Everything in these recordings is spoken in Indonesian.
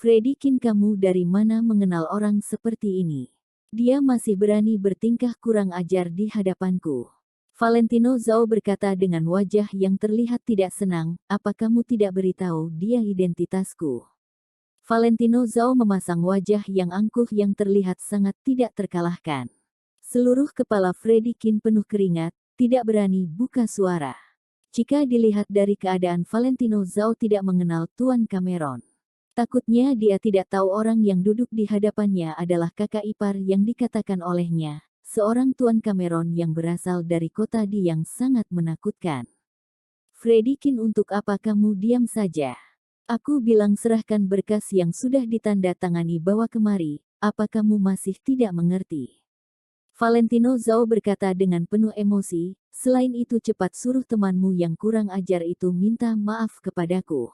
Freddy kamu dari mana mengenal orang seperti ini? Dia masih berani bertingkah kurang ajar di hadapanku. Valentino Zhao berkata dengan wajah yang terlihat tidak senang, apa kamu tidak beritahu dia identitasku? Valentino Zhao memasang wajah yang angkuh yang terlihat sangat tidak terkalahkan. Seluruh kepala Freddy penuh keringat, tidak berani buka suara. Jika dilihat dari keadaan Valentino Zhao tidak mengenal Tuan Cameron. Takutnya dia tidak tahu orang yang duduk di hadapannya adalah kakak ipar yang dikatakan olehnya, seorang Tuan Cameron yang berasal dari kota di yang sangat menakutkan. Freddy untuk apa kamu diam saja? Aku bilang serahkan berkas yang sudah ditanda tangani bawa kemari, apa kamu masih tidak mengerti? Valentino Zhao berkata dengan penuh emosi, selain itu cepat suruh temanmu yang kurang ajar itu minta maaf kepadaku.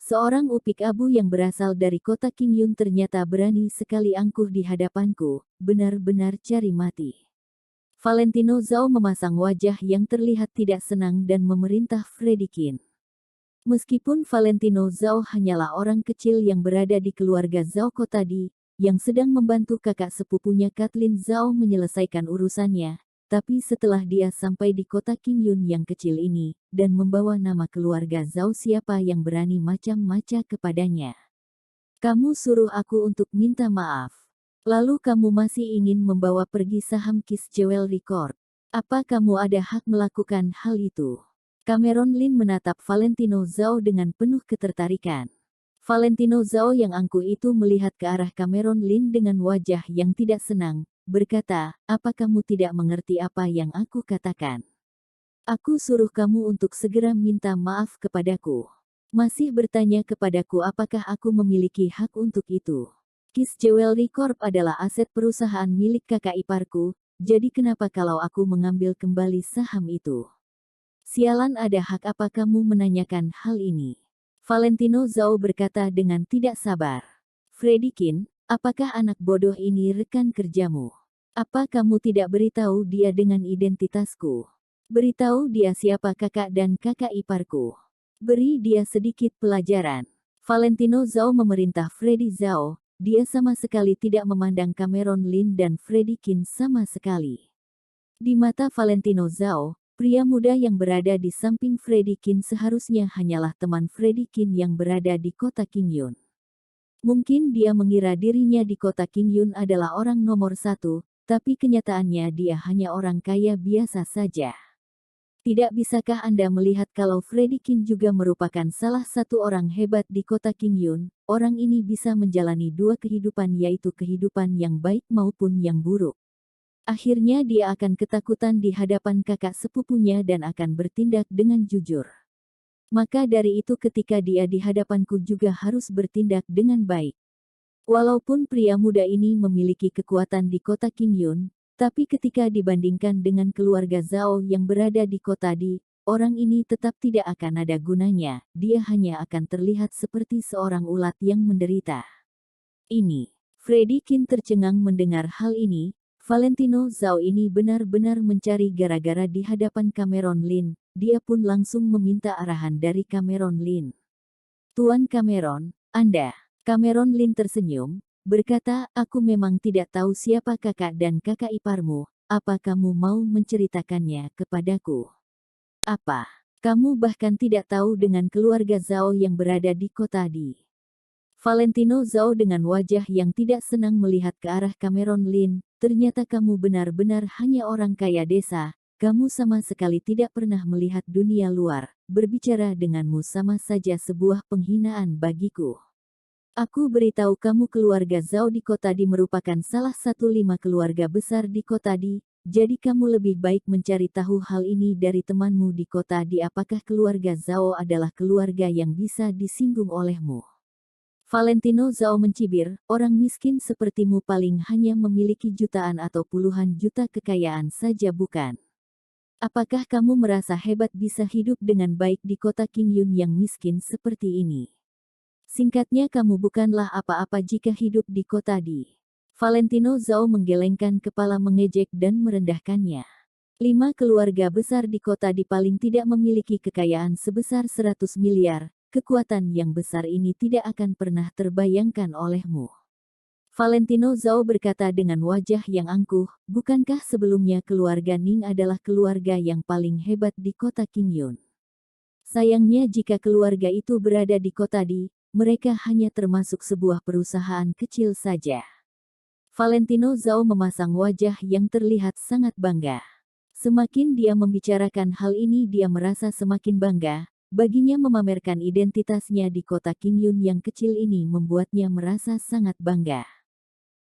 Seorang upik abu yang berasal dari kota Qingyun ternyata berani sekali angkuh di hadapanku, benar-benar cari mati. Valentino Zhao memasang wajah yang terlihat tidak senang dan memerintah Freddy Qin. Meskipun Valentino Zhao hanyalah orang kecil yang berada di keluarga Zhao tadi, yang sedang membantu kakak sepupunya Kathleen Zhao menyelesaikan urusannya, tapi setelah dia sampai di kota Qingyun yang kecil ini, dan membawa nama keluarga Zhao siapa yang berani macam-macam kepadanya. Kamu suruh aku untuk minta maaf. Lalu kamu masih ingin membawa pergi saham Kiss Jewelry Corp. Apa kamu ada hak melakukan hal itu? Cameron Lin menatap Valentino Zhao dengan penuh ketertarikan. Valentino Zhao yang angkuh itu melihat ke arah Cameron Lin dengan wajah yang tidak senang, berkata, apa kamu tidak mengerti apa yang aku katakan? Aku suruh kamu untuk segera minta maaf kepadaku. Masih bertanya kepadaku apakah aku memiliki hak untuk itu? Kiss Jewelry Corp adalah aset perusahaan milik kakak iparku, jadi kenapa kalau aku mengambil kembali saham itu? Sialan, ada hak apa kamu menanyakan hal ini? Valentino Zhao berkata dengan tidak sabar. Freddy Qin, apakah anak bodoh ini rekan kerjamu? Apa kamu tidak beritahu dia dengan identitasku? Beritahu dia siapa kakak dan kakak iparku. Beri dia sedikit pelajaran. Valentino Zhao memerintah Freddy Zhao, dia sama sekali tidak memandang Cameron Lin dan Freddy Qin sama sekali. Di mata Valentino Zhao, pria muda yang berada di samping Freddy Qin seharusnya hanyalah teman Freddy Qin yang berada di kota Qingyun. Mungkin dia mengira dirinya di kota Qingyun adalah orang nomor satu, tapi kenyataannya dia hanya orang kaya biasa saja. Tidak bisakah Anda melihat kalau Freddy Qin juga merupakan salah satu orang hebat di kota Qingyun? Orang ini bisa menjalani dua kehidupan, yaitu kehidupan yang baik maupun yang buruk. Akhirnya dia akan ketakutan di hadapan kakak sepupunya dan akan bertindak dengan jujur. Maka dari itu ketika dia di hadapanku juga harus bertindak dengan baik. Walaupun pria muda ini memiliki kekuatan di kota Qingyun, tapi ketika dibandingkan dengan keluarga Zhao yang berada di kota di, orang ini tetap tidak akan ada gunanya, dia hanya akan terlihat seperti seorang ulat yang menderita. Ini, Freddy Qin tercengang mendengar hal ini. Valentino Zhao ini benar-benar mencari gara-gara di hadapan Cameron Lin, dia pun langsung meminta arahan dari Cameron Lin. Tuan Cameron, Anda. Cameron Lin tersenyum, berkata, aku memang tidak tahu siapa kakak dan kakak iparmu, apa kamu mau menceritakannya kepadaku? Apa? Kamu bahkan tidak tahu dengan keluarga Zhao yang berada di kota di. Valentino Zhao dengan wajah yang tidak senang melihat ke arah Cameron Lin, ternyata kamu benar-benar hanya orang kaya desa, kamu sama sekali tidak pernah melihat dunia luar, berbicara denganmu sama saja sebuah penghinaan bagiku. Aku beritahu kamu keluarga Zhao di kota di merupakan salah satu 5 keluarga besar di kota di, jadi kamu lebih baik mencari tahu hal ini dari temanmu di kota di. Apakah keluarga Zhao adalah keluarga yang bisa disinggung olehmu? Valentino Zhao mencibir, orang miskin sepertimu paling hanya memiliki jutaan atau puluhan juta kekayaan saja bukan? Apakah kamu merasa hebat bisa hidup dengan baik di kota Qingyun yang miskin seperti ini? Singkatnya kamu bukanlah apa-apa jika hidup di kota di. Valentino Zhao menggelengkan kepala mengejek dan merendahkannya. 5 keluarga besar di kota di paling tidak memiliki kekayaan sebesar 100 miliar, kekuatan yang besar ini tidak akan pernah terbayangkan olehmu. Valentino Zhao berkata dengan wajah yang angkuh, bukankah sebelumnya keluarga Ning adalah keluarga yang paling hebat di kota Qingyun? Sayangnya jika keluarga itu berada di kota Di, mereka hanya termasuk sebuah perusahaan kecil saja. Valentino Zhao memasang wajah yang terlihat sangat bangga. Semakin dia membicarakan hal ini dia merasa semakin bangga. Baginya memamerkan identitasnya di kota Qingyun yang kecil ini membuatnya merasa sangat bangga.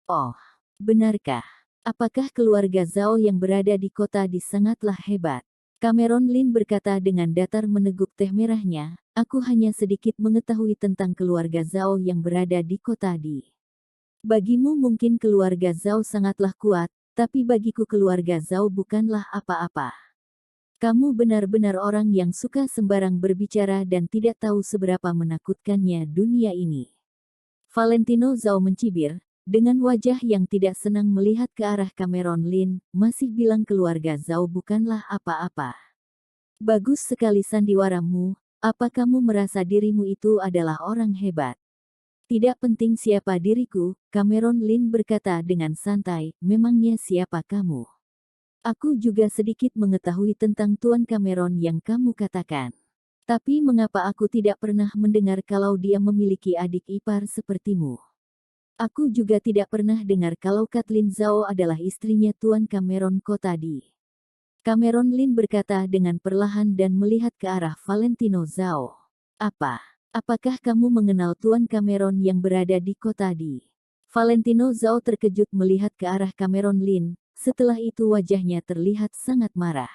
Oh, benarkah? Apakah keluarga Zhao yang berada di kota Di sangatlah hebat? Cameron Lin berkata dengan datar meneguk teh merahnya, aku hanya sedikit mengetahui tentang keluarga Zhao yang berada di kota Di. Bagimu mungkin keluarga Zhao sangatlah kuat, tapi bagiku keluarga Zhao bukanlah apa-apa. Kamu benar-benar orang yang suka sembarang berbicara dan tidak tahu seberapa menakutkannya dunia ini. Valentino Zhao mencibir, dengan wajah yang tidak senang melihat ke arah Cameron Lin, masih bilang keluarga Zhao bukanlah apa-apa. Bagus sekali sandiwaramu, apa kamu merasa dirimu itu adalah orang hebat? Tidak penting siapa diriku, Cameron Lin berkata dengan santai, memangnya siapa kamu? Aku juga sedikit mengetahui tentang Tuan Cameron yang kamu katakan. Tapi mengapa aku tidak pernah mendengar kalau dia memiliki adik ipar sepertimu? Aku juga tidak pernah dengar kalau Kathleen Zhao adalah istrinya Tuan Cameron kota Di. Cameron Lin berkata dengan perlahan dan melihat ke arah Valentino Zhao. Apakah kamu mengenal Tuan Cameron yang berada di kota Di? Valentino Zhao terkejut melihat ke arah Cameron Lin, setelah itu wajahnya terlihat sangat marah.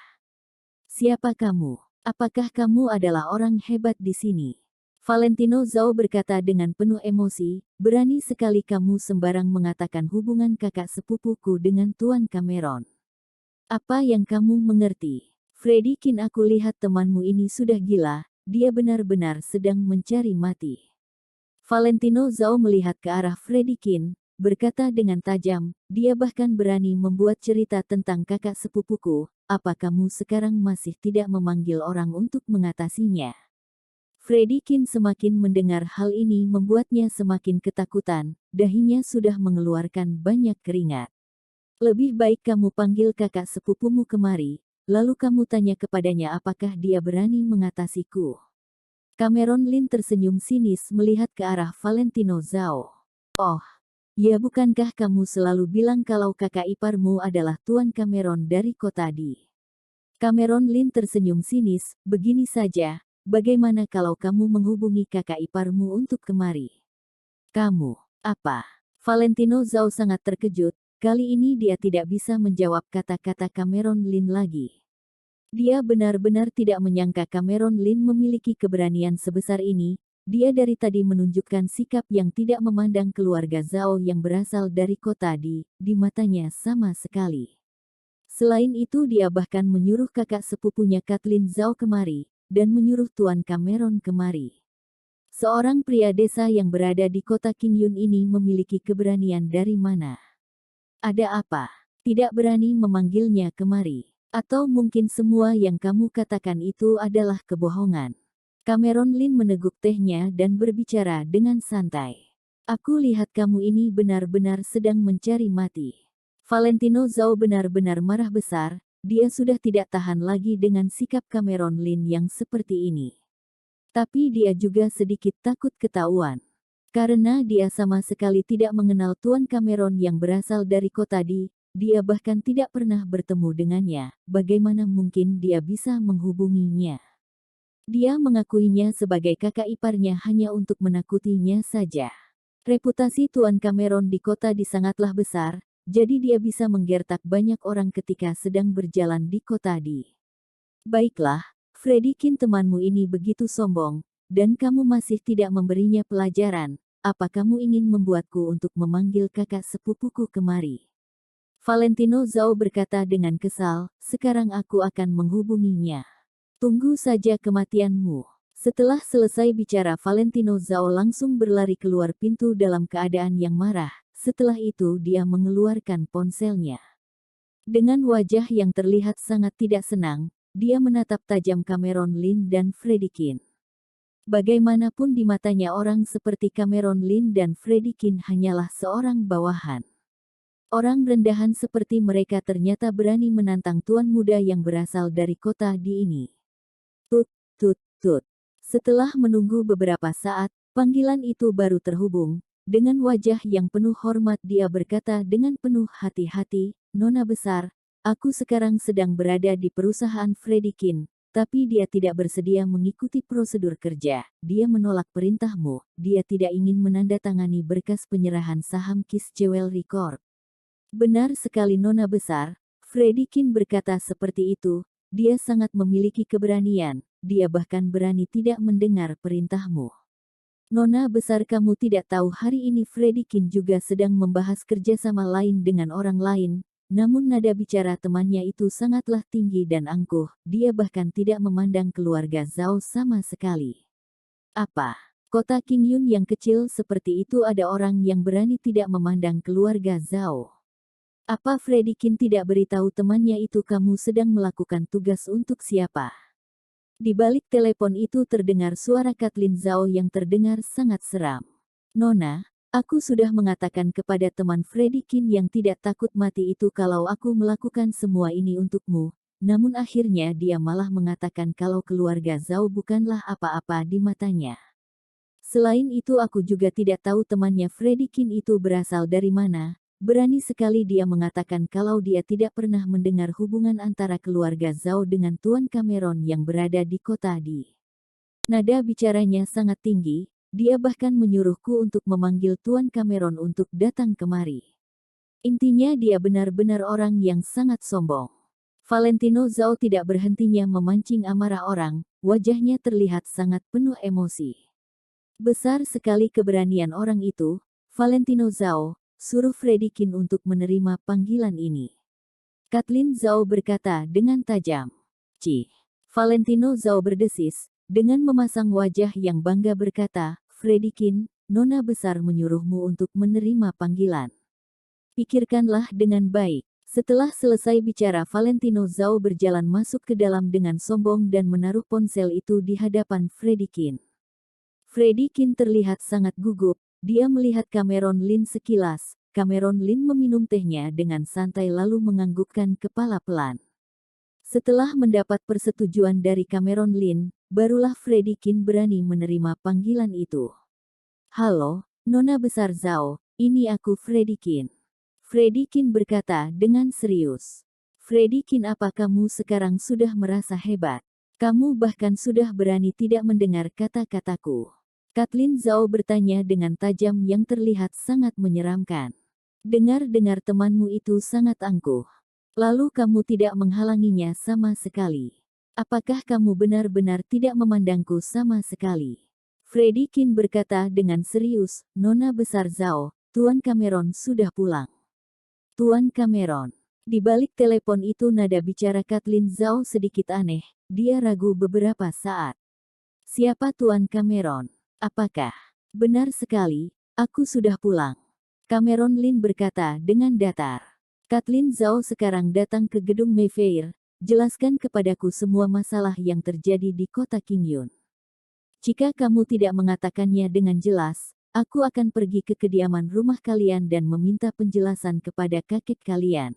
Siapa kamu? Apakah kamu adalah orang hebat di sini? Valentino Zhao berkata dengan penuh emosi, berani sekali kamu sembarang mengatakan hubungan kakak sepupuku dengan Tuan Cameron. Apa yang kamu mengerti? Freddy Qin, aku lihat temanmu ini sudah gila, dia benar-benar sedang mencari mati. Valentino Zhao melihat ke arah Freddy Qin, berkata dengan tajam, dia bahkan berani membuat cerita tentang kakak sepupuku, apa kamu sekarang masih tidak memanggil orang untuk mengatasinya? Freddy Qin semakin mendengar hal ini membuatnya semakin ketakutan, dahinya sudah mengeluarkan banyak keringat. Lebih baik kamu panggil kakak sepupumu kemari, lalu kamu tanya kepadanya apakah dia berani mengatasiku. Cameron Lin tersenyum sinis melihat ke arah Valentino Zhao. Oh, ya bukankah kamu selalu bilang kalau kakak iparmu adalah Tuan Cameron dari kota Di? Cameron Lin tersenyum sinis, begini saja. Bagaimana kalau kamu menghubungi kakak iparmu untuk kemari? Kamu, apa? Valentino Zhao sangat terkejut, kali ini dia tidak bisa menjawab kata-kata Cameron Lin lagi. Dia benar-benar tidak menyangka Cameron Lin memiliki keberanian sebesar ini, dia dari tadi menunjukkan sikap yang tidak memandang keluarga Zhao yang berasal dari kota di matanya sama sekali. Selain itu dia bahkan menyuruh kakak sepupunya Kathleen Zhao kemari, dan menyuruh Tuan Cameron kemari. Seorang pria desa yang berada di kota Qingyun ini memiliki keberanian dari mana? Ada apa? Tidak berani memanggilnya kemari? Atau mungkin semua yang kamu katakan itu adalah kebohongan? Cameron Lin meneguk tehnya dan berbicara dengan santai. Aku lihat kamu ini benar-benar sedang mencari mati. Valentino Zhao benar-benar marah besar. Dia sudah tidak tahan lagi dengan sikap Cameron Lin yang seperti ini. Tapi dia juga sedikit takut ketahuan. Karena dia sama sekali tidak mengenal Tuan Cameron yang berasal dari kota Di, dia bahkan tidak pernah bertemu dengannya, bagaimana mungkin dia bisa menghubunginya? Dia mengakuinya sebagai kakak iparnya hanya untuk menakutinya saja. Reputasi Tuan Cameron di kota Di sangatlah besar, jadi dia bisa menggertak banyak orang ketika sedang berjalan di kota Di. Baiklah, Freddy Qin temanmu ini begitu sombong, dan kamu masih tidak memberinya pelajaran, apa kamu ingin membuatku untuk memanggil kakak sepupuku kemari? Valentino Zhao berkata dengan kesal, sekarang aku akan menghubunginya. Tunggu saja kematianmu. Setelah selesai bicara Valentino Zhao langsung berlari keluar pintu dalam keadaan yang marah. Setelah itu dia mengeluarkan ponselnya. Dengan wajah yang terlihat sangat tidak senang, dia menatap tajam Cameron Lin dan Freddy Qin. Bagaimanapun di matanya orang seperti Cameron Lin dan Freddy hanyalah seorang bawahan. Orang rendahan seperti mereka ternyata berani menantang tuan muda yang berasal dari kota di ini. Tut, tut, tut. Setelah menunggu beberapa saat, panggilan itu baru terhubung. Dengan wajah yang penuh hormat dia berkata dengan penuh hati-hati, "Nona besar, aku sekarang sedang berada di perusahaan Freddy tapi dia tidak bersedia mengikuti prosedur kerja. Dia menolak perintahmu, dia tidak ingin menandatangani berkas penyerahan saham Kiss Jewelry Corp." "Benar sekali Nona besar," Freddy berkata seperti itu, "dia sangat memiliki keberanian, dia bahkan berani tidak mendengar perintahmu." "Nona besar kamu tidak tahu hari ini Freddy juga sedang membahas kerjasama lain dengan orang lain." Namun nada bicara temannya itu sangatlah tinggi dan angkuh, dia bahkan tidak memandang keluarga Zhao sama sekali. "Apa? Kota Qingyun yang kecil seperti itu ada orang yang berani tidak memandang keluarga Zhao? Apa Freddy tidak beritahu temannya itu kamu sedang melakukan tugas untuk siapa?" Di balik telepon itu terdengar suara Kathleen Zhao yang terdengar sangat seram. "Nona, aku sudah mengatakan kepada teman Freddy yang tidak takut mati itu kalau aku melakukan semua ini untukmu, namun akhirnya dia malah mengatakan kalau keluarga Zhao bukanlah apa-apa di matanya. Selain itu aku juga tidak tahu temannya Freddy itu berasal dari mana, berani sekali dia mengatakan kalau dia tidak pernah mendengar hubungan antara keluarga Zhao dengan Tuan Cameron yang berada di kota di." Nada bicaranya sangat tinggi. Dia bahkan menyuruhku untuk memanggil Tuan Cameron untuk datang kemari. Intinya dia benar-benar orang yang sangat sombong. Valentino Zhao tidak berhentinya memancing amarah orang, wajahnya terlihat sangat penuh emosi. "Besar sekali keberanian orang itu, Valentino Zhao, suruh Freddy untuk menerima panggilan ini." Kathleen Zhao berkata dengan tajam. "Cih." Valentino Zhao berdesis, dengan memasang wajah yang bangga berkata, "Freddy Nona besar menyuruhmu untuk menerima panggilan. Pikirkanlah dengan baik." Setelah selesai bicara Valentino Zhao berjalan masuk ke dalam dengan sombong dan menaruh ponsel itu di hadapan Freddy Freddy terlihat sangat gugup, dia melihat Cameron Lin sekilas. Cameron Lin meminum tehnya dengan santai lalu menganggukkan kepala pelan. Setelah mendapat persetujuan dari Cameron Lin, barulah Freddy berani menerima panggilan itu. "Halo, Nona besar Zhao, ini aku Freddy Freddy berkata dengan serius. "Freddy apa kamu sekarang sudah merasa hebat? Kamu bahkan sudah berani tidak mendengar kata-kataku?" Kathleen Zhao bertanya dengan tajam yang terlihat sangat menyeramkan. "Dengar-dengar temanmu itu sangat angkuh. Lalu kamu tidak menghalanginya sama sekali. Apakah kamu benar-benar tidak memandangku sama sekali?" Freddy berkata dengan serius, "Nona besar Zhao, Tuan Cameron sudah pulang." "Tuan Cameron." Di balik telepon itu nada bicara Kathleen Zhao sedikit aneh, dia ragu beberapa saat. "Siapa Tuan Cameron? Apakah benar sekali, aku sudah pulang?" Cameron Lin berkata dengan datar. "Kathleen Zhao sekarang datang ke gedung Mayfair, jelaskan kepadaku semua masalah yang terjadi di kota Qingyun. Jika kamu tidak mengatakannya dengan jelas, aku akan pergi ke kediaman rumah kalian dan meminta penjelasan kepada kakek kalian."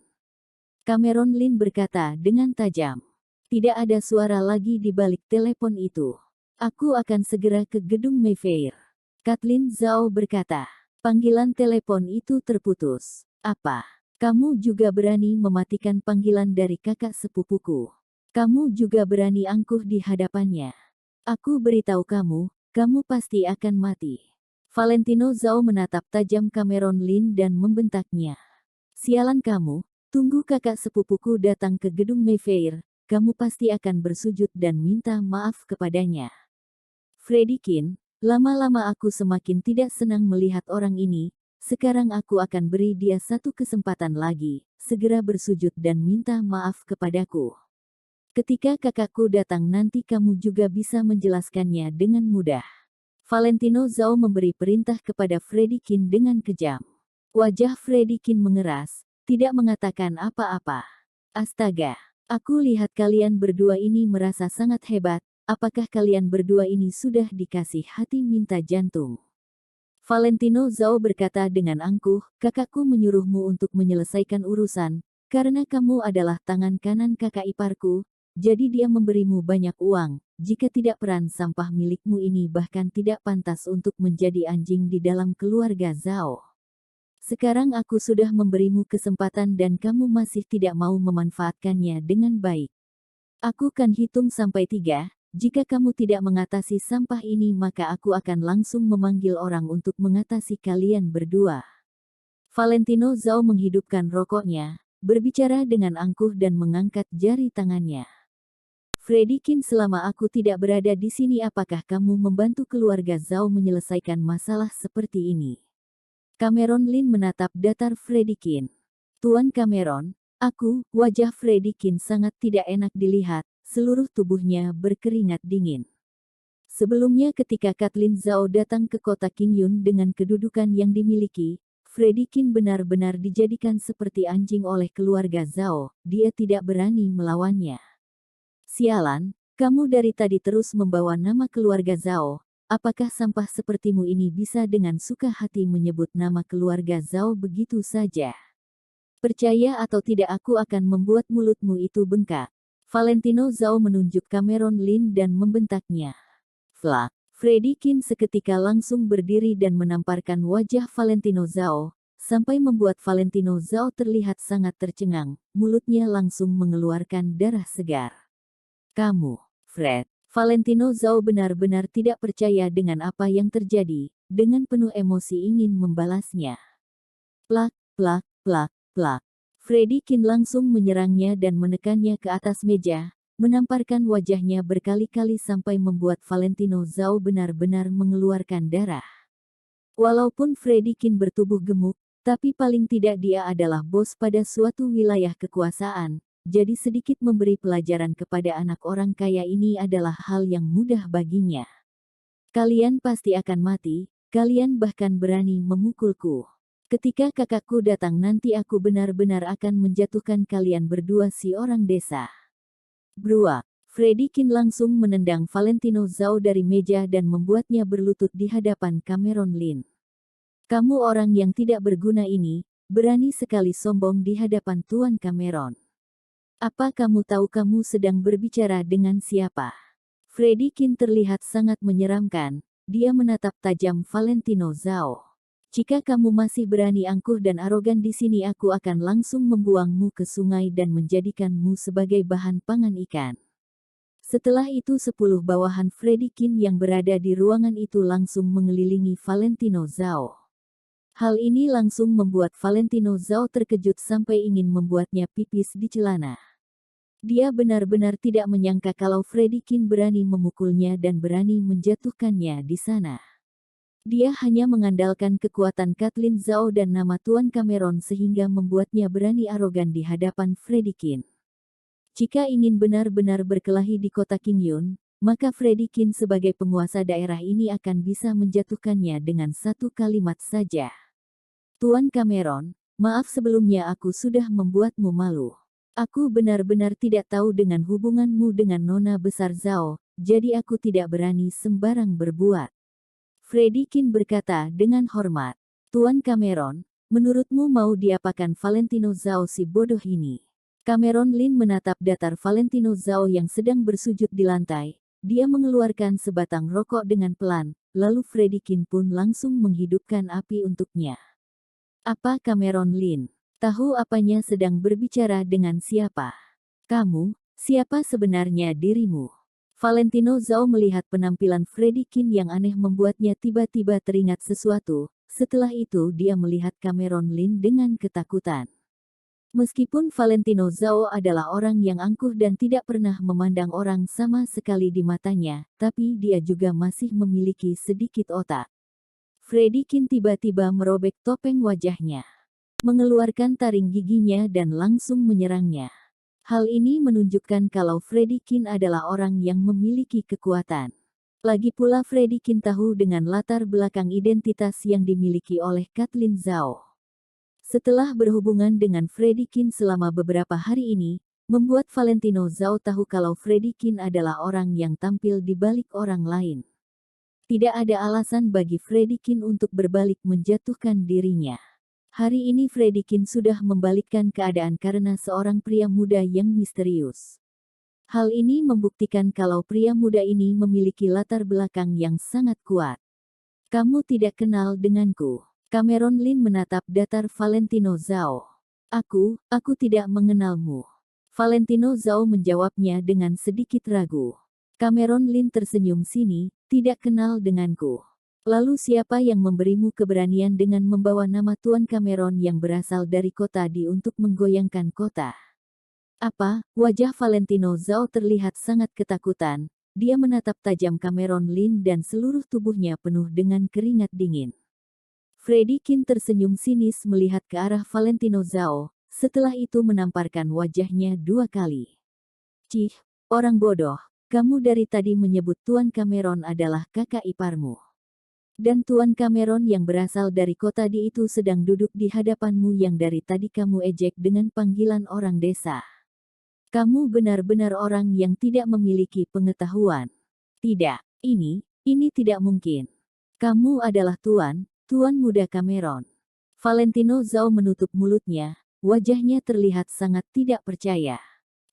Cameron Lin berkata dengan tajam. Tidak ada suara lagi di balik telepon itu. "Aku akan segera ke gedung Mayfair." Kathleen Zhao berkata. Panggilan telepon itu terputus. "Apa? Kamu juga berani mematikan panggilan dari kakak sepupuku? Kamu juga berani angkuh di hadapannya? Aku beritahu kamu, kamu pasti akan mati." Valentino Zhao menatap tajam Cameron Lin dan membentaknya. "Sialan kamu, tunggu kakak sepupuku datang ke gedung Mayfair, kamu pasti akan bersujud dan minta maaf kepadanya." Freddy lama-lama aku semakin tidak senang melihat orang ini, sekarang aku akan beri dia satu kesempatan lagi, segera bersujud dan minta maaf kepadaku. Ketika kakakku datang nanti kamu juga bisa menjelaskannya dengan mudah." Valentino Zhao memberi perintah kepada Freddy dengan kejam. Wajah Freddy mengeras, tidak mengatakan apa-apa. "Astaga, aku lihat kalian berdua ini merasa sangat hebat, apakah kalian berdua ini sudah dikasih hati minta jantung? Valentino Zhao berkata dengan angkuh, kakakku menyuruhmu untuk menyelesaikan urusan, karena kamu adalah tangan kanan kakak iparku, jadi dia memberimu banyak uang, jika tidak peran sampah milikmu ini bahkan tidak pantas untuk menjadi anjing di dalam keluarga Zhao. Sekarang aku sudah memberimu kesempatan dan kamu masih tidak mau memanfaatkannya dengan baik. Aku kan hitung sampai 3, jika kamu tidak mengatasi sampah ini maka aku akan langsung memanggil orang untuk mengatasi kalian berdua. Valentino Zhao menghidupkan rokoknya, berbicara dengan angkuh dan mengangkat jari tangannya. Freddykin, selama aku tidak berada di sini apakah kamu membantu keluarga Zhao menyelesaikan masalah seperti ini? Cameron Lin menatap datar Freddykin. Tuan Cameron, wajah Freddykin sangat tidak enak dilihat, seluruh tubuhnya berkeringat dingin. Sebelumnya ketika Kathleen Zhao datang ke kota Qingyun dengan kedudukan yang dimiliki, Freddykin benar-benar dijadikan seperti anjing oleh keluarga Zhao, dia tidak berani melawannya. Sialan, kamu dari tadi terus membawa nama keluarga Zhao, apakah sampah sepertimu ini bisa dengan suka hati menyebut nama keluarga Zhao begitu saja? Percaya atau tidak aku akan membuat mulutmu itu bengkak. Valentino Zhao menunjuk Cameron Lin dan membentaknya. Flak. Freddykin seketika langsung berdiri dan menamparkan wajah Valentino Zhao, sampai membuat Valentino Zhao terlihat sangat tercengang, mulutnya langsung mengeluarkan darah segar. Kamu, Fred. Valentino Zhao benar-benar tidak percaya dengan apa yang terjadi, dengan penuh emosi ingin membalasnya. Plak, plak, plak. Plak. Freddykin langsung menyerangnya dan menekannya ke atas meja, menamparkan wajahnya berkali-kali sampai membuat Valentino Zhao benar-benar mengeluarkan darah. Walaupun Freddykin bertubuh gemuk, tapi paling tidak dia adalah bos pada suatu wilayah kekuasaan, jadi sedikit memberi pelajaran kepada anak orang kaya ini adalah hal yang mudah baginya. Kalian pasti akan mati, kalian bahkan berani memukulku. Ketika kakakku datang nanti aku benar-benar akan menjatuhkan kalian berdua si orang desa. Bruak. Freddykin langsung menendang Valentino Zhao dari meja dan membuatnya berlutut di hadapan Cameron Lin. Kamu orang yang tidak berguna ini, berani sekali sombong di hadapan Tuan Cameron. Apa kamu tahu kamu sedang berbicara dengan siapa? Freddykin terlihat sangat menyeramkan, dia menatap tajam Valentino Zhao. Jika kamu masih berani angkuh dan arogan di sini aku akan langsung membuangmu ke sungai dan menjadikanmu sebagai bahan pangan ikan. Setelah itu 10 bawahan Freddykin yang berada di ruangan itu langsung mengelilingi Valentino Zhao. Hal ini langsung membuat Valentino Zhao terkejut sampai ingin membuatnya pipis di celana. Dia benar-benar tidak menyangka kalau Freddykin berani memukulnya dan berani menjatuhkannya di sana. Dia hanya mengandalkan kekuatan Kathleen Zhao dan nama Tuan Cameron sehingga membuatnya berani arogan di hadapan Freddykin. Jika ingin benar-benar berkelahi di kota Qingyun, maka Freddykin sebagai penguasa daerah ini akan bisa menjatuhkannya dengan satu kalimat saja. Tuan Cameron, maaf sebelumnya aku sudah membuatmu malu. Aku benar-benar tidak tahu dengan hubunganmu dengan Nona Besar Zhao, jadi aku tidak berani sembarang berbuat. Freddykin berkata dengan hormat. Tuan Cameron, menurutmu mau diapakan Valentino Zhao si bodoh ini? Cameron Lin menatap datar Valentino Zhao yang sedang bersujud di lantai. Dia mengeluarkan sebatang rokok dengan pelan, lalu Freddykin pun langsung menghidupkan api untuknya. Apa Cameron Lin? Tahu apanya sedang berbicara dengan siapa? Kamu, siapa sebenarnya dirimu? Valentino Zhao melihat penampilan Freddykin yang aneh membuatnya tiba-tiba teringat sesuatu, setelah itu dia melihat Cameron Lin dengan ketakutan. Meskipun Valentino Zhao adalah orang yang angkuh dan tidak pernah memandang orang sama sekali di matanya, tapi dia juga masih memiliki sedikit otak. Freddykin tiba-tiba merobek topeng wajahnya, mengeluarkan taring giginya dan langsung menyerangnya. Hal ini menunjukkan kalau Freddykin adalah orang yang memiliki kekuatan. Lagi pula Freddykin tahu dengan latar belakang identitas yang dimiliki oleh Kathleen Zhao. Setelah berhubungan dengan Freddykin selama beberapa hari ini, membuat Valentino Zhao tahu kalau Freddy adalah orang yang tampil di balik orang lain. Tidak ada alasan bagi Freddy untuk berbalik menjatuhkan dirinya. Hari ini Freddy sudah membalikkan keadaan karena seorang pria muda yang misterius. Hal ini membuktikan kalau pria muda ini memiliki latar belakang yang sangat kuat. Kamu tidak kenal denganku. Cameron Lin menatap datar Valentino Zhao. Aku tidak mengenalmu. Valentino Zhao menjawabnya dengan sedikit ragu. Cameron Lin tersenyum sini, tidak kenal denganku. Lalu siapa yang memberimu keberanian dengan membawa nama Tuan Cameron yang berasal dari kota di untuk menggoyangkan kota? Apa? Wajah Valentino Zhao terlihat sangat ketakutan. Dia menatap tajam Cameron Lin dan seluruh tubuhnya penuh dengan keringat dingin. Freddy tersenyum sinis melihat ke arah Valentino Zhao, setelah itu menamparkan wajahnya 2 kali. Cih, orang bodoh, kamu dari tadi menyebut Tuan Cameron adalah kakak iparmu. Dan Tuan Cameron yang berasal dari kota di itu sedang duduk di hadapanmu yang dari tadi kamu ejek dengan panggilan orang desa. Kamu benar-benar orang yang tidak memiliki pengetahuan. Tidak, ini tidak mungkin. Kamu adalah Tuan Muda Cameron. Valentino Zhao menutup mulutnya, wajahnya terlihat sangat tidak percaya.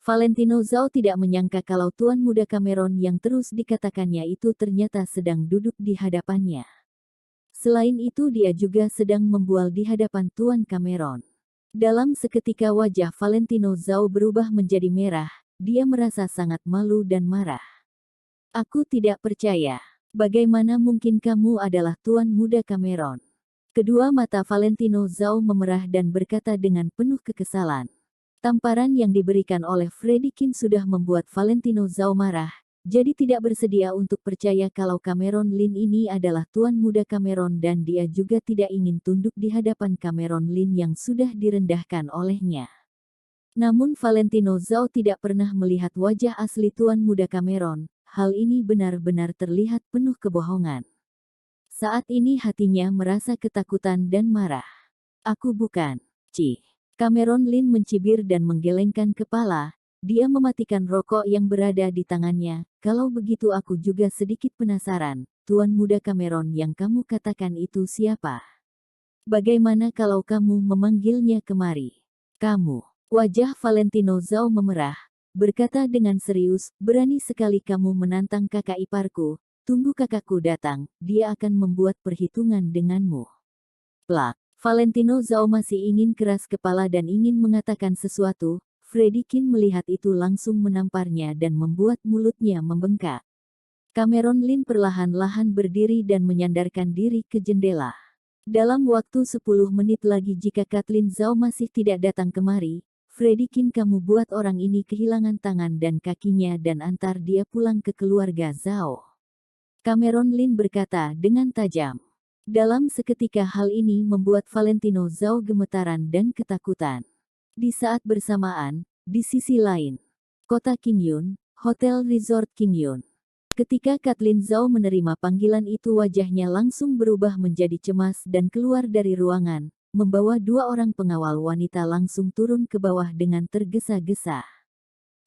Valentino Zhao tidak menyangka kalau Tuan Muda Cameron yang terus dikatakannya itu ternyata sedang duduk di hadapannya. Selain itu dia juga sedang membual di hadapan Tuan Cameron. Dalam seketika wajah Valentino Zhao berubah menjadi merah, dia merasa sangat malu dan marah. Aku tidak percaya. Bagaimana mungkin kamu adalah Tuan Muda Cameron? Kedua mata Valentino Zhao memerah dan berkata dengan penuh kekesalan. Tamparan yang diberikan oleh Freddy sudah membuat Valentino Zhao marah. Jadi tidak bersedia untuk percaya kalau Cameron Lin ini adalah Tuan Muda Cameron dan dia juga tidak ingin tunduk di hadapan Cameron Lin yang sudah direndahkan olehnya. Namun Valentino Zhao tidak pernah melihat wajah asli Tuan Muda Cameron, hal ini benar-benar terlihat penuh kebohongan. Saat ini hatinya merasa ketakutan dan marah. Aku bukan. Cih. Cameron Lin mencibir dan menggelengkan kepala. Dia mematikan rokok yang berada di tangannya. Kalau begitu aku juga sedikit penasaran, Tuan Muda Cameron yang kamu katakan itu siapa? Bagaimana kalau kamu memanggilnya kemari? Kamu. Wajah Valentino Zhao memerah, berkata dengan serius, berani sekali kamu menantang kakak iparku, tunggu kakakku datang, dia akan membuat perhitungan denganmu. Plak. Valentino Zhao masih ingin keras kepala dan ingin mengatakan sesuatu. Freddy melihat itu langsung menamparnya dan membuat mulutnya membengkak. Cameron Lin perlahan-lahan berdiri dan menyandarkan diri ke jendela. Dalam waktu 10 menit lagi jika Kathleen Zhao masih tidak datang kemari, Freddy kamu buat orang ini kehilangan tangan dan kakinya dan antar dia pulang ke keluarga Zhao. Cameron Lin berkata dengan tajam. Dalam seketika hal ini membuat Valentino Zhao gemetaran dan ketakutan. Di saat bersamaan, di sisi lain, kota Qingyun, Hotel Resort Qingyun. Ketika Kathleen Zhao menerima panggilan itu wajahnya langsung berubah menjadi cemas dan keluar dari ruangan, membawa 2 orang pengawal wanita langsung turun ke bawah dengan tergesa-gesa.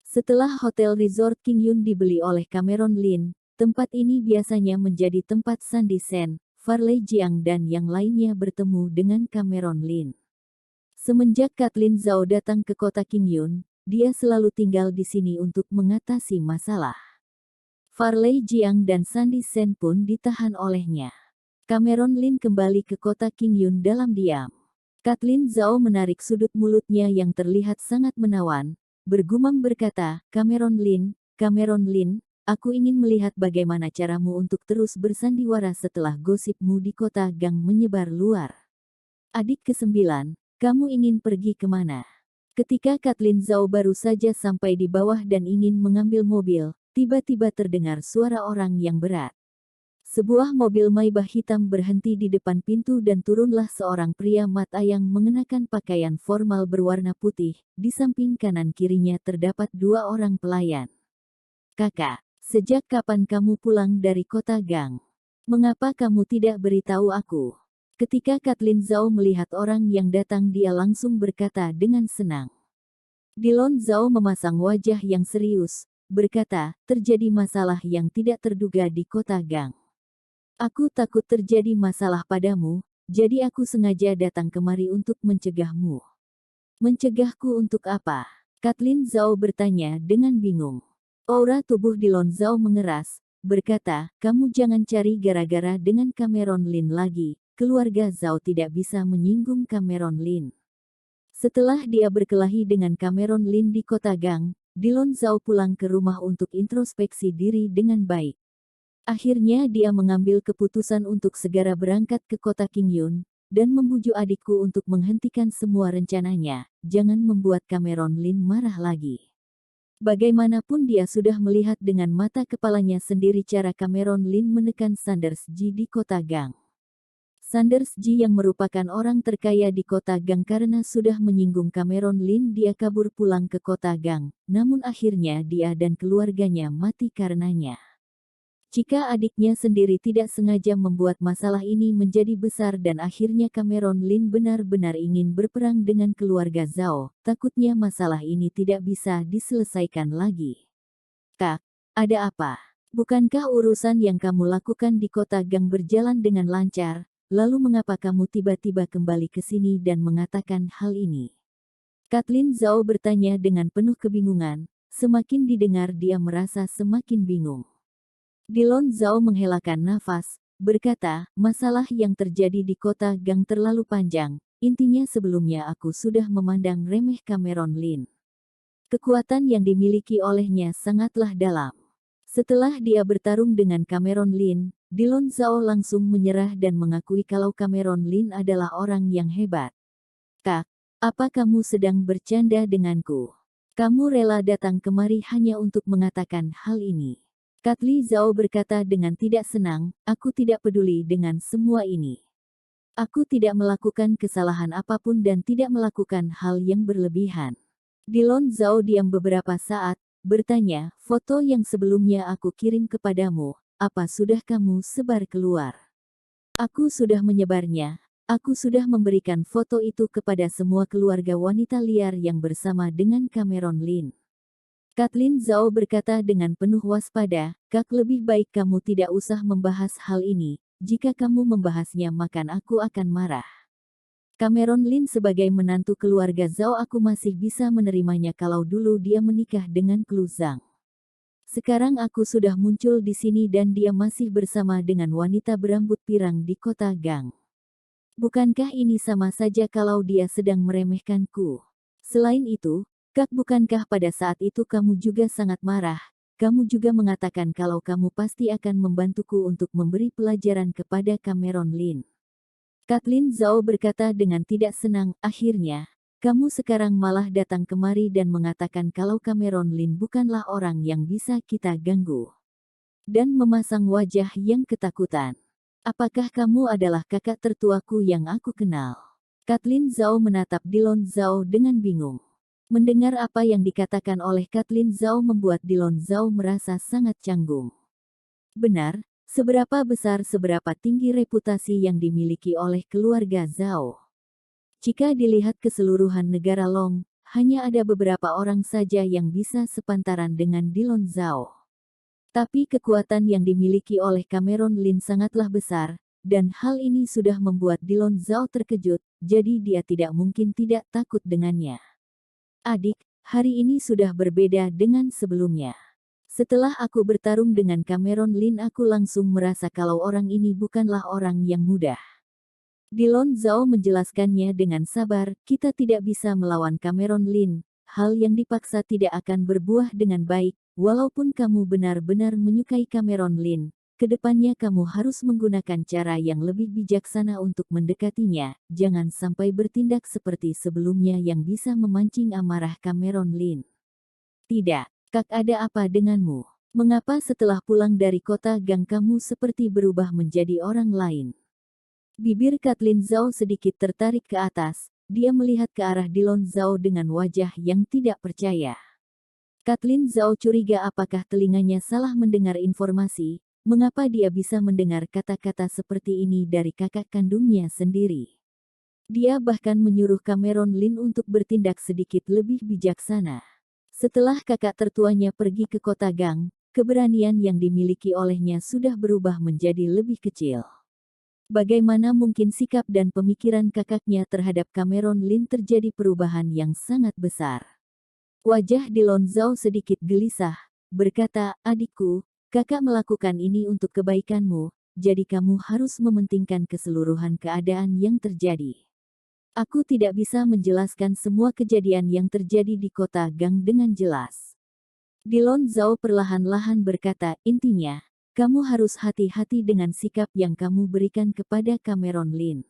Setelah Hotel Resort Qingyun dibeli oleh Cameron Lin, tempat ini biasanya menjadi tempat Sandy Sen, Farley Jiang dan yang lainnya bertemu dengan Cameron Lin. Semenjak Kathleen Zhao datang ke kota Qingyun, dia selalu tinggal di sini untuk mengatasi masalah. Farley Jiang dan Sandy Sen pun ditahan olehnya. Cameron Lin kembali ke kota Qingyun dalam diam. Kathleen Zhao menarik sudut mulutnya yang terlihat sangat menawan, bergumam berkata, Cameron Lin, aku ingin melihat bagaimana caramu untuk terus bersandiwara setelah gosipmu di kota Gang menyebar luar. Adik ke-9. Kamu ingin pergi kemana? Ketika Kathleen Zhao baru saja sampai di bawah dan ingin mengambil mobil, tiba-tiba terdengar suara orang yang berat. Sebuah mobil Maybach hitam berhenti di depan pintu dan turunlah seorang pria mata yang mengenakan pakaian formal berwarna putih. Di samping kanan kirinya terdapat 2 orang pelayan. Kakak, sejak kapan kamu pulang dari kota Gang? Mengapa kamu tidak beritahu aku? Ketika Kathleen Zhao melihat orang yang datang dia langsung berkata dengan senang. Dilon Zhao memasang wajah yang serius, berkata, terjadi masalah yang tidak terduga di kota Gang. Aku takut terjadi masalah padamu, jadi aku sengaja datang kemari untuk mencegahmu. Mencegahku untuk apa? Kathleen Zhao bertanya dengan bingung. Aura tubuh Dilon Zhao mengeras, berkata, kamu jangan cari gara-gara dengan Cameron Lin lagi, keluarga Zhao tidak bisa menyinggung Cameron Lin. Setelah dia berkelahi dengan Cameron Lin di kota Gang, Dilon Zhao pulang ke rumah untuk introspeksi diri dengan baik. Akhirnya dia mengambil keputusan untuk segera berangkat ke kota Qingyun, dan membujuk adikku untuk menghentikan semua rencananya, jangan membuat Cameron Lin marah lagi. Bagaimanapun dia sudah melihat dengan mata kepalanya sendiri cara Cameron Lin menekan Sanders Ji di kota Gang. Sanders Ji yang merupakan orang terkaya di kota Gang karena sudah menyinggung Cameron Lin dia kabur pulang ke kota Gang, namun akhirnya dia dan keluarganya mati karenanya. Jika adiknya sendiri tidak sengaja membuat masalah ini menjadi besar dan akhirnya Cameron Lin benar-benar ingin berperang dengan keluarga Zhao, takutnya masalah ini tidak bisa diselesaikan lagi. Kak, ada apa? Bukankah urusan yang kamu lakukan di kota Gang berjalan dengan lancar, lalu mengapa kamu tiba-tiba kembali ke sini dan mengatakan hal ini? Kathleen Zhao bertanya dengan penuh kebingungan, semakin didengar dia merasa semakin bingung. Dilon Zhao menghelakan nafas, berkata, masalah yang terjadi di kota Gang terlalu panjang, intinya sebelumnya aku sudah memandang remeh Cameron Lin. Kekuatan yang dimiliki olehnya sangatlah dalam. Setelah dia bertarung dengan Cameron Lin, Dilon Zhao langsung menyerah dan mengakui kalau Cameron Lin adalah orang yang hebat. Kak, apa kamu sedang bercanda denganku? Kamu rela datang kemari hanya untuk mengatakan hal ini. Kathleen Zhao berkata dengan tidak senang, aku tidak peduli dengan semua ini. Aku tidak melakukan kesalahan apapun dan tidak melakukan hal yang berlebihan. Dilon Zhao diam beberapa saat, bertanya, foto yang sebelumnya aku kirim kepadamu, apa sudah kamu sebar keluar? Aku sudah menyebarnya, aku sudah memberikan foto itu kepada semua keluarga wanita liar yang bersama dengan Cameron Lin. Kathleen Zhao berkata dengan penuh waspada, Kak lebih baik kamu tidak usah membahas hal ini, jika kamu membahasnya maka aku akan marah. Cameron Lin sebagai menantu keluarga Zhao aku masih bisa menerimanya kalau dulu dia menikah dengan Klu Zhang. Sekarang aku sudah muncul di sini dan dia masih bersama dengan wanita berambut pirang di kota Gang. Bukankah ini sama saja kalau dia sedang meremehkanku? Selain itu, Kak bukankah pada saat itu kamu juga sangat marah, kamu juga mengatakan kalau kamu pasti akan membantuku untuk memberi pelajaran kepada Cameron Lin. Kathleen Zhao berkata dengan tidak senang, akhirnya, kamu sekarang malah datang kemari dan mengatakan kalau Cameron Lin bukanlah orang yang bisa kita ganggu. Dan memasang wajah yang ketakutan. Apakah kamu adalah kakak tertuaku yang aku kenal? Kathleen Zhao menatap Dilon Zhao dengan bingung. Mendengar apa yang dikatakan oleh Kathleen Zhao membuat Dilon Zhao merasa sangat canggung. Benar, seberapa besar seberapa tinggi reputasi yang dimiliki oleh keluarga Zhao. Jika dilihat keseluruhan negara Long, hanya ada beberapa orang saja yang bisa sepantaran dengan Dilon Zhao. Tapi kekuatan yang dimiliki oleh Cameron Lin sangatlah besar, dan hal ini sudah membuat Dilon Zhao terkejut, jadi dia tidak mungkin tidak takut dengannya. Adik, hari ini sudah berbeda dengan sebelumnya. Setelah aku bertarung dengan Cameron Lin aku langsung merasa kalau orang ini bukanlah orang yang mudah. Dilon Zhao menjelaskannya dengan sabar, kita tidak bisa melawan Cameron Lin, hal yang dipaksa tidak akan berbuah dengan baik, walaupun kamu benar-benar menyukai Cameron Lin. Kedepannya kamu harus menggunakan cara yang lebih bijaksana untuk mendekatinya, jangan sampai bertindak seperti sebelumnya yang bisa memancing amarah Cameron Lin. Tidak, Kak ada apa denganmu? Mengapa setelah pulang dari kota Gang kamu seperti berubah menjadi orang lain? Bibir Kathleen Zhao sedikit tertarik ke atas, dia melihat ke arah Dilon Zhao dengan wajah yang tidak percaya. Kathleen Zhao curiga apakah telinganya salah mendengar informasi. Mengapa dia bisa mendengar kata-kata seperti ini dari kakak kandungnya sendiri? Dia bahkan menyuruh Cameron Lin untuk bertindak sedikit lebih bijaksana. Setelah kakak tertuanya pergi ke kota Gang, keberanian yang dimiliki olehnya sudah berubah menjadi lebih kecil. Bagaimana mungkin sikap dan pemikiran kakaknya terhadap Cameron Lin terjadi perubahan yang sangat besar? Wajah Dilon Zhao sedikit gelisah, berkata, adikku, kakak melakukan ini untuk kebaikanmu, jadi kamu harus mementingkan keseluruhan keadaan yang terjadi. Aku tidak bisa menjelaskan semua kejadian yang terjadi di kota Gang dengan jelas. Dilon Zhao perlahan-lahan berkata, intinya, kamu harus hati-hati dengan sikap yang kamu berikan kepada Cameron Lin.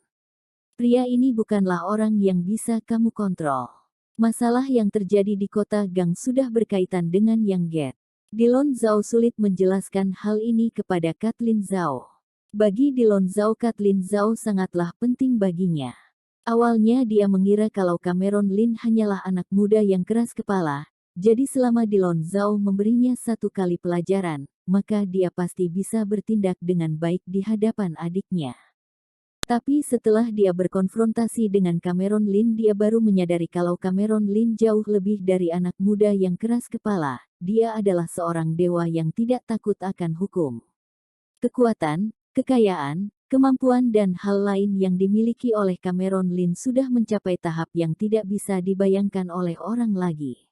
Pria ini bukanlah orang yang bisa kamu kontrol. Masalah yang terjadi di kota Gang sudah berkaitan dengan Yang Get. Dilon Zhao sulit menjelaskan hal ini kepada Kathleen Zhao. Bagi Dilon Zhao, Kathleen Zhao sangatlah penting baginya. Awalnya dia mengira kalau Cameron Lin hanyalah anak muda yang keras kepala, jadi selama Dilon Zhao memberinya satu kali pelajaran, maka dia pasti bisa bertindak dengan baik di hadapan adiknya. Tapi setelah dia berkonfrontasi dengan Cameron Lin, dia baru menyadari kalau Cameron Lin jauh lebih dari anak muda yang keras kepala, dia adalah seorang dewa yang tidak takut akan hukum. Kekuatan, kekayaan, kemampuan dan hal lain yang dimiliki oleh Cameron Lin sudah mencapai tahap yang tidak bisa dibayangkan oleh orang lagi.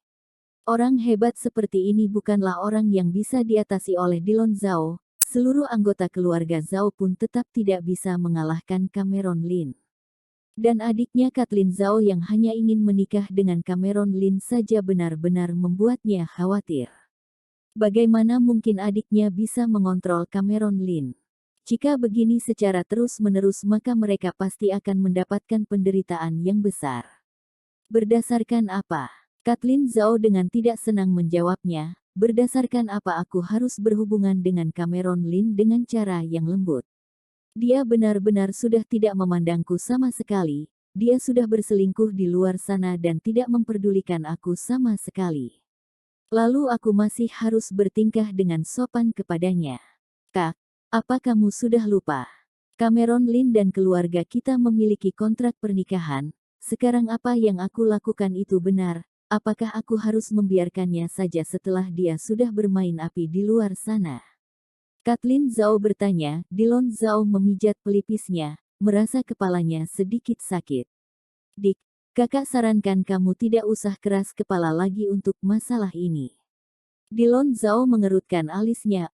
Orang hebat seperti ini bukanlah orang yang bisa diatasi oleh Dilon Zhao. Seluruh anggota keluarga Zhao pun tetap tidak bisa mengalahkan Cameron Lin. Dan adiknya Kathleen Zhao yang hanya ingin menikah dengan Cameron Lin saja benar-benar membuatnya khawatir. Bagaimana mungkin adiknya bisa mengontrol Cameron Lin? Jika begini secara terus-menerus maka mereka pasti akan mendapatkan penderitaan yang besar. Berdasarkan apa? Kathleen Zhao dengan tidak senang menjawabnya, berdasarkan apa aku harus berhubungan dengan Cameron Lin dengan cara yang lembut. Dia benar-benar sudah tidak memandangku sama sekali, dia sudah berselingkuh di luar sana dan tidak memperdulikan aku sama sekali. Lalu aku masih harus bertingkah dengan sopan kepadanya. Kak, apa kamu sudah lupa? Cameron Lin dan keluarga kita memiliki kontrak pernikahan, sekarang apa yang aku lakukan itu benar, apakah aku harus membiarkannya saja setelah dia sudah bermain api di luar sana? Kathleen Zhao bertanya, Dilon Zhao memijat pelipisnya, merasa kepalanya sedikit sakit. Dik, kakak sarankan kamu tidak usah keras kepala lagi untuk masalah ini. Dilon Zhao mengerutkan alisnya,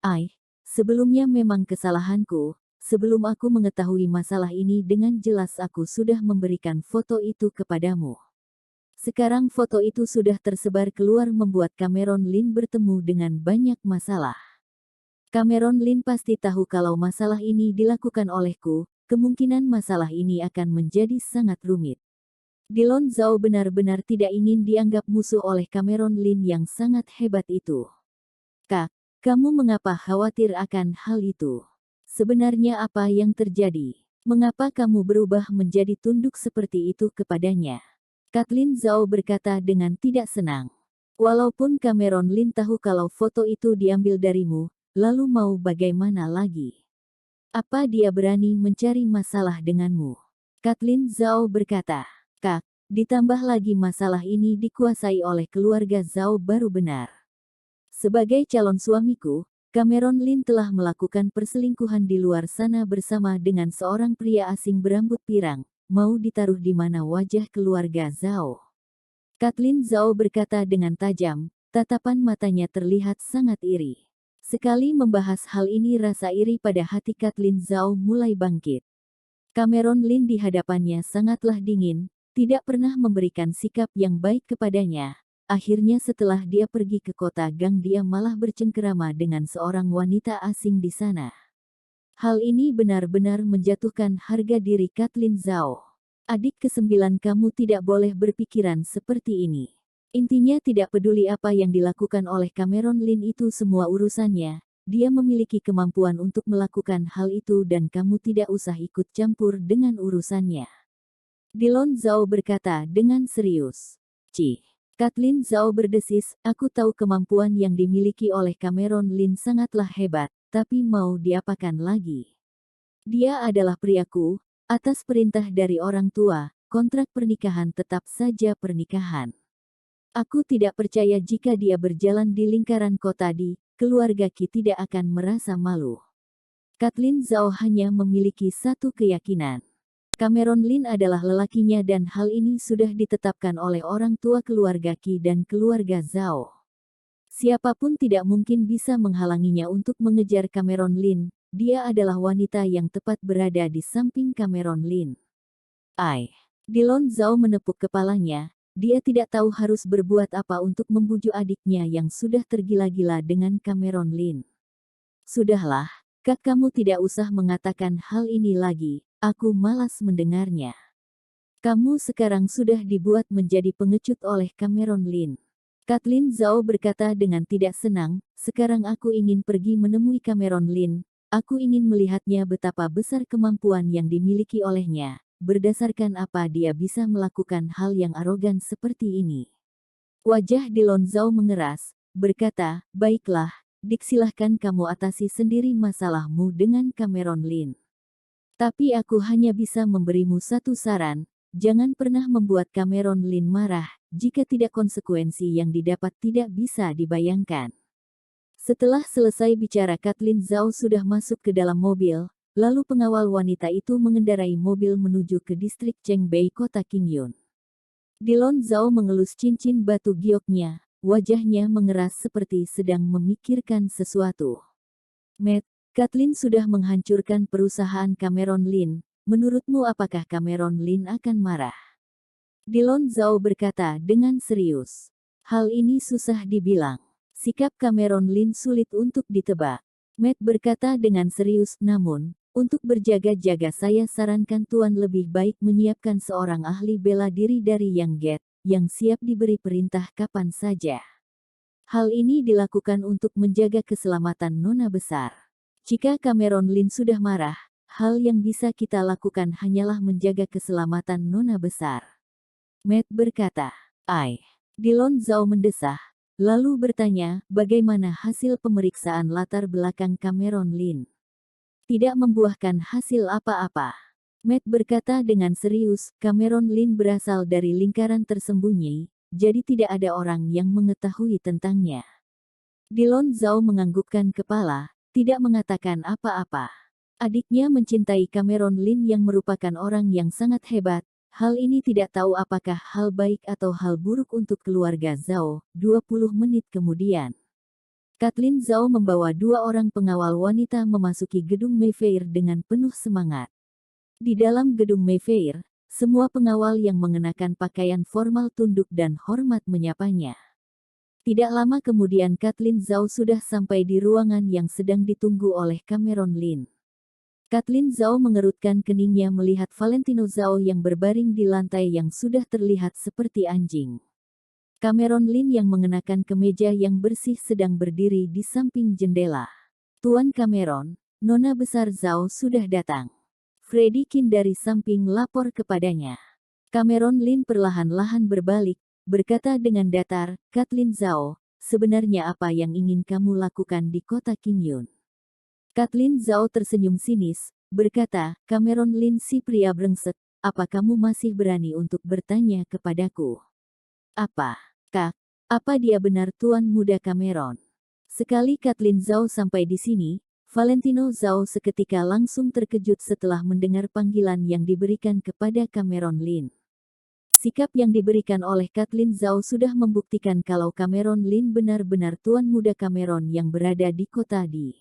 sebelumnya memang kesalahanku, sebelum aku mengetahui masalah ini dengan jelas aku sudah memberikan foto itu kepadamu. Sekarang foto itu sudah tersebar keluar membuat Cameron Lin bertemu dengan banyak masalah. Cameron Lin pasti tahu kalau masalah ini dilakukan olehku, kemungkinan masalah ini akan menjadi sangat rumit. Dilon Zhao benar-benar tidak ingin dianggap musuh oleh Cameron Lin yang sangat hebat itu. Kak, kamu mengapa khawatir akan hal itu? Sebenarnya apa yang terjadi? Mengapa kamu berubah menjadi tunduk seperti itu kepadanya? Kathleen Zhao berkata dengan tidak senang. Walaupun Cameron Lin tahu kalau foto itu diambil darimu, lalu mau bagaimana lagi? Apa dia berani mencari masalah denganmu? Kathleen Zhao berkata. Kak, ditambah lagi masalah ini dikuasai oleh keluarga Zhao baru benar. Sebagai calon suamiku, Cameron Lin telah melakukan perselingkuhan di luar sana bersama dengan seorang pria asing berambut pirang, mau ditaruh di mana wajah keluarga Zhao. Kathleen Zhao berkata dengan tajam, tatapan matanya terlihat sangat iri. Sekali membahas hal ini rasa iri pada hati Kathleen Zhao mulai bangkit. Cameron Lin di hadapannya sangatlah dingin, tidak pernah memberikan sikap yang baik kepadanya. Akhirnya setelah dia pergi ke kota Gang dia malah bercengkerama dengan seorang wanita asing di sana. Hal ini benar-benar menjatuhkan harga diri Kathleen Zhao. Adik ke-9 kamu tidak boleh berpikiran seperti ini. Intinya tidak peduli apa yang dilakukan oleh Cameron Lin itu semua urusannya. Dia memiliki kemampuan untuk melakukan hal itu dan kamu tidak usah ikut campur dengan urusannya. Dilon Zhao berkata dengan serius. Kathleen Zhao berdesis, aku tahu kemampuan yang dimiliki oleh Cameron Lin sangatlah hebat, tapi mau diapakan lagi? Dia adalah priaku, atas perintah dari orang tua, kontrak pernikahan tetap saja pernikahan. Aku tidak percaya jika dia berjalan di lingkaran kota di, keluarga Qi tidak akan merasa malu. Kathleen Zhao hanya memiliki satu keyakinan. Cameron Lin adalah lelakinya dan hal ini sudah ditetapkan oleh orang tua keluarga Qi dan keluarga Zhao. Siapapun tidak mungkin bisa menghalanginya untuk mengejar Cameron Lin. Dia adalah wanita yang tepat berada di samping Cameron Lin. Dilon Zhao menepuk kepalanya. Dia tidak tahu harus berbuat apa untuk membujuk adiknya yang sudah tergila-gila dengan Cameron Lin. Sudahlah, Kak, kamu tidak usah mengatakan hal ini lagi. Aku malas mendengarnya. Kamu sekarang sudah dibuat menjadi pengecut oleh Cameron Lin. Kathleen Zhao berkata dengan tidak senang, sekarang aku ingin pergi menemui Cameron Lin. Aku ingin melihatnya betapa besar kemampuan yang dimiliki olehnya. Berdasarkan apa dia bisa melakukan hal yang arogan seperti ini. Wajah Dilon Zhao mengeras, berkata, baiklah, Dik, silahkan kamu atasi sendiri masalahmu dengan Cameron Lin. Tapi aku hanya bisa memberimu satu saran, jangan pernah membuat Cameron Lin marah, jika tidak konsekuensi yang didapat tidak bisa dibayangkan. Setelah selesai bicara Kathleen Zhao sudah masuk ke dalam mobil, lalu pengawal wanita itu mengendarai mobil menuju ke distrik Chengbei kota Qingyun. Dilon Zhao mengelus cincin batu gioknya, wajahnya mengeras seperti sedang memikirkan sesuatu. Matt, Kathleen sudah menghancurkan perusahaan Cameron Lin, menurutmu apakah Cameron Lin akan marah? Dilon Zhao berkata dengan serius. Hal ini susah dibilang. Sikap Cameron Lin sulit untuk ditebak. Matt berkata dengan serius, namun, untuk berjaga-jaga saya sarankan Tuan lebih baik menyiapkan seorang ahli bela diri dari Yang Get, yang siap diberi perintah kapan saja. Hal ini dilakukan untuk menjaga keselamatan Nona besar. Jika Cameron Lin sudah marah, hal yang bisa kita lakukan hanyalah menjaga keselamatan Nona besar. Matt berkata. Dilon Zhao mendesah, lalu bertanya, bagaimana hasil pemeriksaan latar belakang Cameron Lin? Tidak membuahkan hasil apa-apa. Matt berkata dengan serius, Cameron Lin berasal dari lingkaran tersembunyi, jadi tidak ada orang yang mengetahui tentangnya. Dilon Zhao menganggukkan kepala, tidak mengatakan apa-apa. Adiknya mencintai Cameron Lin yang merupakan orang yang sangat hebat. Hal ini tidak tahu apakah hal baik atau hal buruk untuk keluarga Zhao. 20 menit kemudian, Kathleen Zhao membawa dua orang pengawal wanita memasuki gedung Mayfair dengan penuh semangat. Di dalam gedung Mayfair, semua pengawal yang mengenakan pakaian formal tunduk dan hormat menyapanya. Tidak lama kemudian Kathleen Zhao sudah sampai di ruangan yang sedang ditunggu oleh Cameron Lin. Kathleen Zhao mengerutkan keningnya melihat Valentino Zhao yang berbaring di lantai yang sudah terlihat seperti anjing. Cameron Lin yang mengenakan kemeja yang bersih sedang berdiri di samping jendela. Tuan Cameron, Nona besar Zhao sudah datang. Freddie Qin dari samping lapor kepadanya. Cameron Lin perlahan-lahan berbalik, berkata dengan datar, Kathleen Zhao, sebenarnya apa yang ingin kamu lakukan di kota Qingyun? Kathleen Zhao tersenyum sinis, berkata, Cameron Lin si pria brengsek, apa kamu masih berani untuk bertanya kepadaku? Apa? Kak, apa dia benar Tuan Muda Cameron? Sekali Kathleen Zhao sampai di sini, Valentino Zhao seketika langsung terkejut setelah mendengar panggilan yang diberikan kepada Cameron Lin. Sikap yang diberikan oleh Kathleen Zhao sudah membuktikan kalau Cameron Lin benar-benar Tuan Muda Cameron yang berada di kota di.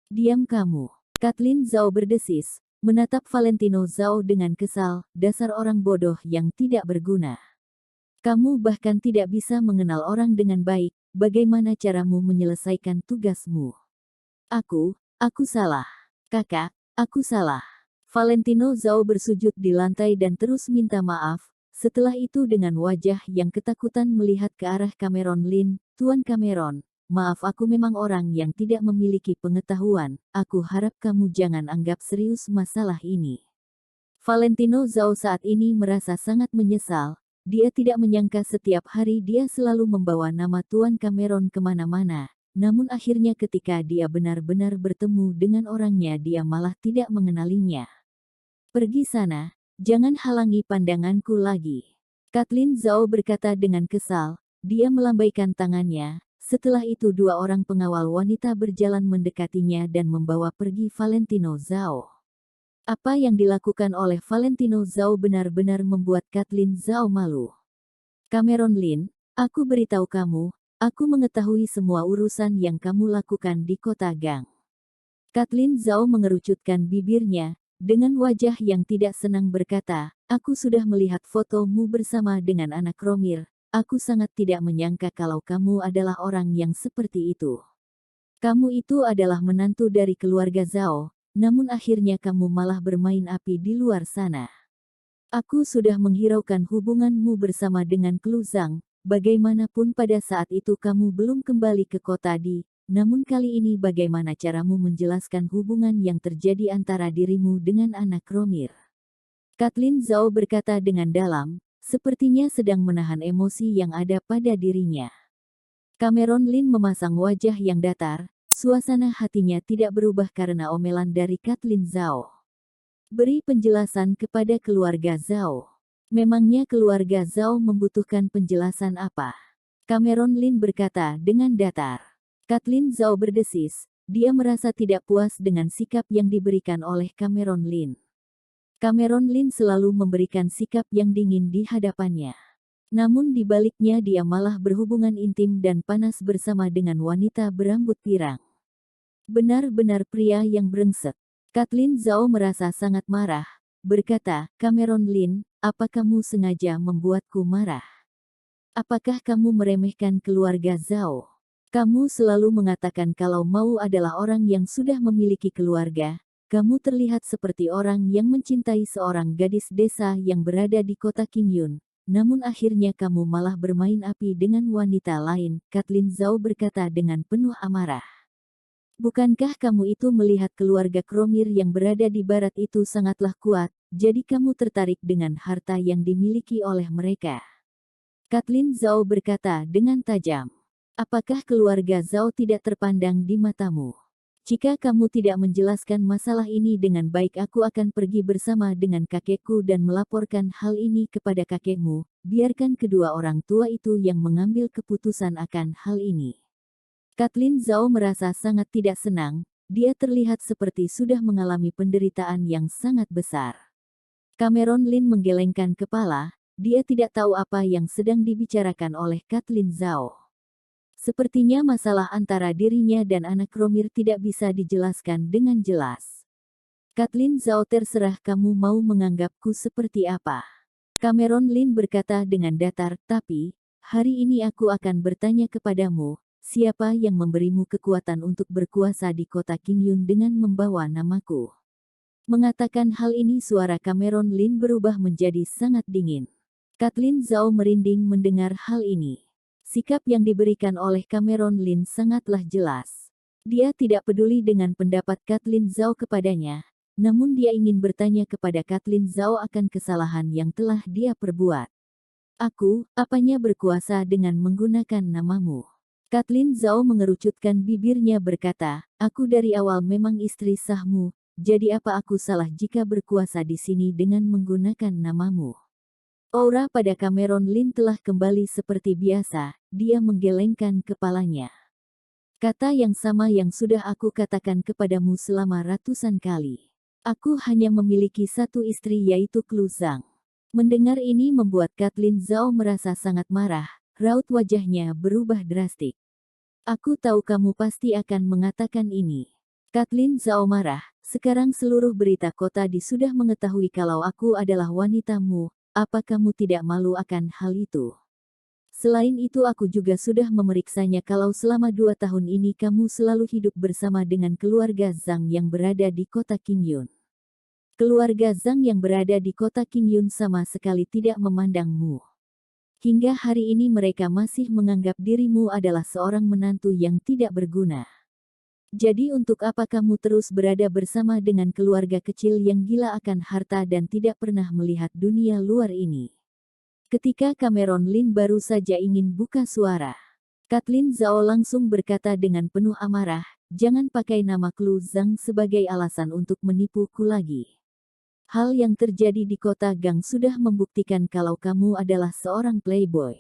Diam kamu. Kathleen Zhao berdesis, menatap Valentino Zhao dengan kesal, dasar orang bodoh yang tidak berguna. Kamu bahkan tidak bisa mengenal orang dengan baik, bagaimana caramu menyelesaikan tugasmu? Aku salah. Kakak, aku salah. Valentino Zhao bersujud di lantai dan terus minta maaf, setelah itu dengan wajah yang ketakutan melihat ke arah Cameron Lin, Tuan Cameron, maaf aku memang orang yang tidak memiliki pengetahuan, aku harap kamu jangan anggap serius masalah ini. Valentino Zhao saat ini merasa sangat menyesal. Dia tidak menyangka setiap hari dia selalu membawa nama Tuan Cameron kemana-mana, namun akhirnya ketika dia benar-benar bertemu dengan orangnya dia malah tidak mengenalinya. Pergi sana, Jangan halangi pandanganku lagi. Kathleen Zhao berkata dengan kesal. Dia melambaikan tangannya. Setelah itu dua orang pengawal wanita berjalan mendekatinya dan membawa pergi Valentino Zhao. Apa yang dilakukan oleh Valentino Zhao benar-benar membuat Kathleen Zhao malu. Cameron Lin, aku beritahu kamu, aku mengetahui semua urusan yang kamu lakukan di kota Gang. Kathleen Zhao mengerucutkan bibirnya, dengan wajah yang tidak senang berkata, aku sudah melihat fotomu bersama dengan anak Romir. Aku sangat tidak menyangka kalau kamu adalah orang yang seperti itu. Kamu itu adalah menantu dari keluarga Zhao, namun akhirnya kamu malah bermain api di luar sana. Aku sudah menghiraukan hubunganmu bersama dengan Klu Zhang, bagaimanapun pada saat itu kamu belum kembali ke kota Di, namun kali ini bagaimana caramu menjelaskan hubungan yang terjadi antara dirimu dengan anak Romir? Kathleen Zhao berkata dengan dalam, sepertinya sedang menahan emosi yang ada pada dirinya. Cameron Lin memasang wajah yang datar, suasana hatinya tidak berubah karena omelan dari Kathleen Zhao. Beri penjelasan kepada keluarga Zhao. Memangnya keluarga Zhao membutuhkan penjelasan apa? Cameron Lin berkata dengan datar. Kathleen Zhao berdesis, dia merasa tidak puas dengan sikap yang diberikan oleh Cameron Lin. Cameron Lin selalu memberikan sikap yang dingin di hadapannya. Namun di baliknya dia malah berhubungan intim dan panas bersama dengan wanita berambut pirang. Benar-benar pria yang brengsek. Kathleen Zhao merasa sangat marah, berkata, Cameron Lin, apa kamu sengaja membuatku marah? Apakah kamu meremehkan keluarga Zhao? Kamu selalu mengatakan kalau Mau adalah orang yang sudah memiliki keluarga. Kamu terlihat seperti orang yang mencintai seorang gadis desa yang berada di kota Qingyun. Namun akhirnya kamu malah bermain api dengan wanita lain, Kathleen Zhao berkata dengan penuh amarah. Bukankah kamu itu melihat keluarga Kromir yang berada di barat itu sangatlah kuat, jadi kamu tertarik dengan harta yang dimiliki oleh mereka? Kathleen Zhao berkata dengan tajam. Apakah keluarga Zhao tidak terpandang di matamu? Jika kamu tidak menjelaskan masalah ini dengan baik, aku akan pergi bersama dengan kakekku dan melaporkan hal ini kepada kakekmu. Biarkan kedua orang tua itu yang mengambil keputusan akan hal ini. Kathleen Zhao merasa sangat tidak senang, dia terlihat seperti sudah mengalami penderitaan yang sangat besar. Cameron Lin menggelengkan kepala, dia tidak tahu apa yang sedang dibicarakan oleh Kathleen Zhao. Sepertinya masalah antara dirinya dan anak Romir tidak bisa dijelaskan dengan jelas. Kathleen Zhao, terserah kamu mau menganggapku seperti apa. Cameron Lin berkata dengan datar, tapi, hari ini aku akan bertanya kepadamu, siapa yang memberimu kekuatan untuk berkuasa di kota Qingyun dengan membawa namaku? Mengatakan hal ini suara Cameron Lin berubah menjadi sangat dingin. Kathleen Zhao merinding mendengar hal ini. Sikap yang diberikan oleh Cameron Lin sangatlah jelas. Dia tidak peduli dengan pendapat Kathleen Zhao kepadanya, namun dia ingin bertanya kepada Kathleen Zhao akan kesalahan yang telah dia perbuat. Aku, apanya berkuasa dengan menggunakan namamu? Kathleen Zhao mengerucutkan bibirnya berkata, aku dari awal memang istri sahmu, jadi apa aku salah jika berkuasa di sini dengan menggunakan namamu? Aura pada Cameron Lin telah kembali seperti biasa, dia menggelengkan kepalanya. Kata yang sama yang sudah aku katakan kepadamu selama ratusan kali. Aku hanya memiliki satu istri yaitu Klu Zhang. Mendengar ini membuat Kathleen Zhao merasa sangat marah, raut wajahnya berubah drastik. Aku tahu kamu pasti akan mengatakan ini. Kathleen Zhao marah, sekarang seluruh berita kota Di sudah mengetahui kalau aku adalah wanitamu. Apa kamu tidak malu akan hal itu? Selain itu aku juga sudah memeriksanya kalau selama 2 tahun ini kamu selalu hidup bersama dengan keluarga Zhang yang berada di kota Qingyun. Keluarga Zhang yang berada di kota Qingyun sama sekali tidak memandangmu. Hingga hari ini mereka masih menganggap dirimu adalah seorang menantu yang tidak berguna. Jadi untuk apa kamu terus berada bersama dengan keluarga kecil yang gila akan harta dan tidak pernah melihat dunia luar ini? Ketika Cameron Lin baru saja ingin buka suara, Kathleen Zhao langsung berkata dengan penuh amarah, jangan pakai nama Klu Zhang sebagai alasan untuk menipuku lagi. Hal yang terjadi di kota Gang sudah membuktikan kalau kamu adalah seorang playboy.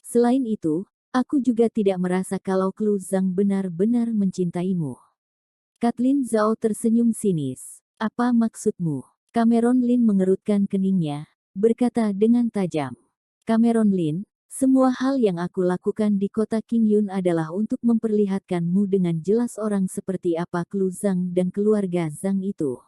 Selain itu, aku juga tidak merasa kalau Klu Zhang benar-benar mencintaimu. Kathleen Zhao tersenyum sinis. Apa maksudmu? Cameron Lin mengerutkan keningnya, berkata dengan tajam. Cameron Lin, semua hal yang aku lakukan di kota Qingyun adalah untuk memperlihatkanmu dengan jelas orang seperti apa Klu Zhang dan keluarga Zhang itu.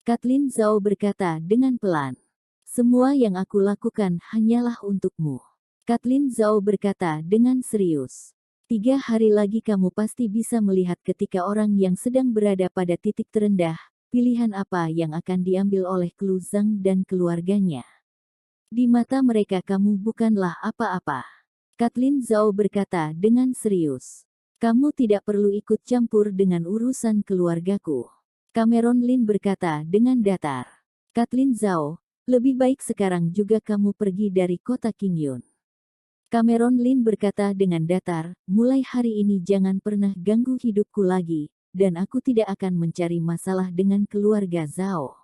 Kathleen Zhao berkata dengan pelan. Semua yang aku lakukan hanyalah untukmu. Kathleen Zhao berkata dengan serius. 3 hari lagi kamu pasti bisa melihat ketika orang yang sedang berada pada titik terendah, pilihan apa yang akan diambil oleh Klu Zhang dan keluarganya. Di mata mereka kamu bukanlah apa-apa. Kathleen Zhao berkata dengan serius. Kamu tidak perlu ikut campur dengan urusan keluargaku. Cameron Lin berkata dengan datar. Kathleen Zhao, lebih baik sekarang juga kamu pergi dari kota Qingyun. Cameron Lin berkata dengan datar, mulai hari ini jangan pernah ganggu hidupku lagi, dan aku tidak akan mencari masalah dengan keluarga Zhao.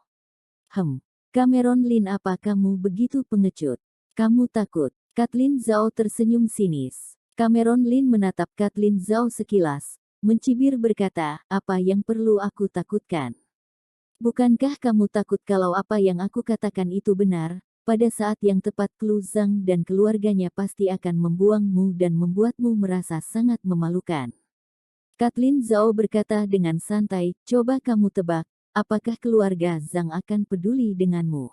Cameron Lin, apa kamu begitu pengecut? Kamu takut? Kathleen Zhao tersenyum sinis. Cameron Lin menatap Kathleen Zhao sekilas, mencibir berkata, apa yang perlu aku takutkan? Bukankah kamu takut kalau apa yang aku katakan itu benar? Pada saat yang tepat Klu Zhang dan keluarganya pasti akan membuangmu dan membuatmu merasa sangat memalukan. Kathleen Zhao berkata dengan santai, coba kamu tebak, apakah keluarga Zhang akan peduli denganmu?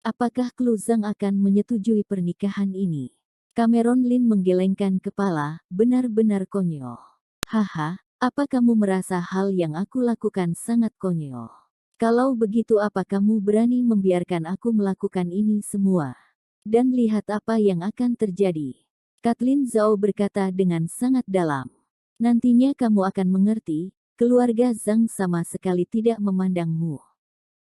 Apakah Klu Zhang akan menyetujui pernikahan ini? Cameron Lin menggelengkan kepala, benar-benar konyol. Haha, apa kamu merasa hal yang aku lakukan sangat konyol? Kalau begitu apa kamu berani membiarkan aku melakukan ini semua? Dan lihat apa yang akan terjadi. Kathleen Zhao berkata dengan sangat dalam. Nantinya kamu akan mengerti, keluarga Zhang sama sekali tidak memandangmu.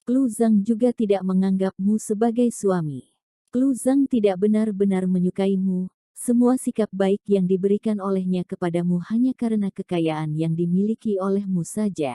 Klu Zhang juga tidak menganggapmu sebagai suami. Klu Zhang tidak benar-benar menyukaimu. Semua sikap baik yang diberikan olehnya kepadamu hanya karena kekayaan yang dimiliki olehmu saja.